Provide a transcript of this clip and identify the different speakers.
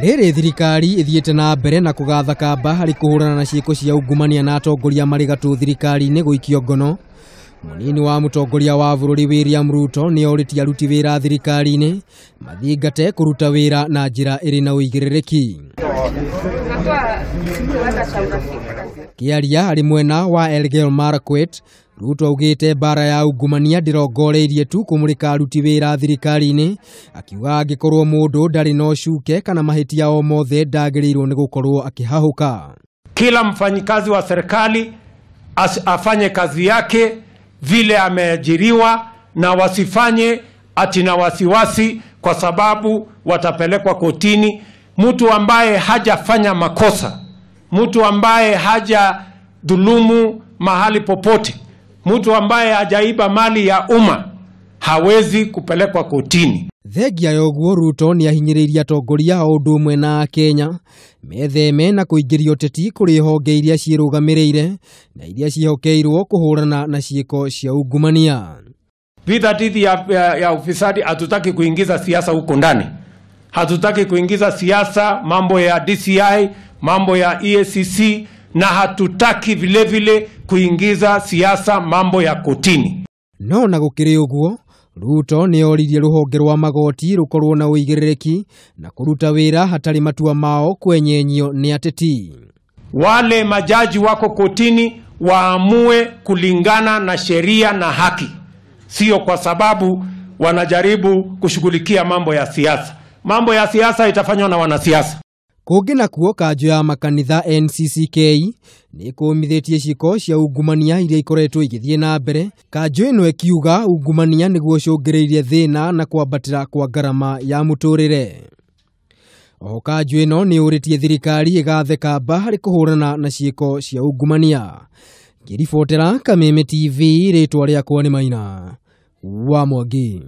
Speaker 1: Rĩrĩ thirikari ithiĩte na mbere na kũgatha kamba harĩ kũhũrana na ciĩko cia ungumania na atongoria marĩ gatũ thirikari-inĩ gũikio ngono. Mũnini wa mũtongoria wa bũrũri William Ruto nĩ orĩtie aruti wĩra thirikari-inĩ mathingate kũruta wĩra na njĩra ĩrĩ na ũigĩrĩrĩki. Kĩaria harĩ mwena wa Elgeyo Marakwet, Ruto augĩte mbara ya ungumania ndĩrongoreirie tu kũmũrĩka aruti wĩra thirikari-inĩ, akiuga angĩkorwo mũndũ ndarĩ na ũcuke kana mahĩtia o mothe ndagĩrĩirwo nĩ gũkorwo akĩhahũka.
Speaker 2: Kila mfanyikazi wa serikali afanye kazi yake vile ameajiriwa, na wasifanye ati na wasiwasi kwa sababu watapelekwa kotini. Mtu ambaye hajafanya makosa, mtu ambaye haja dhulumu mahali popote, mtu ambaye hajaiba mali ya umma hawezi kupelekwa kotini.
Speaker 1: Thengia ya ũguo, Ruto nĩ ahinyĩrĩirie atongoria o ũndũ ũmwe na Kenya metheme na kũingĩria ũteti kũrĩ honge iria ciĩrũgamĩrĩire na iria ciĩhokeirwo kũhũrana na ciĩko cia ungumania.
Speaker 2: Vita dhidi ya ufisadi, hatutaki kuingiza siasa huko ndani. Hatutaki kuingiza siasa, mambo ya DCI, mambo ya EACC, na hatutaki vile vile kuingiza siasa mambo ya kotini.
Speaker 1: No na gũkĩrĩ ũguo, Ruto nĩ oririe rũhonge rwa magoti rũkorwo na ũigĩrĩrĩki na kũruta wĩra hatarĩ matua mao kwenyenyio nĩ ateti.
Speaker 2: Wale majaji wako kotini waamue kulingana na sheria na haki, sio kwa sababu wanajaribu kushughulikia mambo ya siasa. Mambo ya siasa itafanywa na wanasiasa.
Speaker 1: Kũngĩ nakuo kanjũ ya makanitha NCCK nĩ kũmithĩtie ciĩko cia ungumania iria ikoretwo igĩthiĩ na mbere. Kanjũ ĩno ĩkiuga ungumania nĩguo ũcũngĩrĩirie thĩna na kwambatĩra kwa ngarama ya mũtũrĩre. Oho kanjũ ĩno nĩ ũrĩtie thirikari ĩgathe kamba harĩ kũhũrana na ciĩko cia ungumania. Ngĩribotera Kameme TV, rĩtwa rĩakwa nĩ Maina wa Mwangi.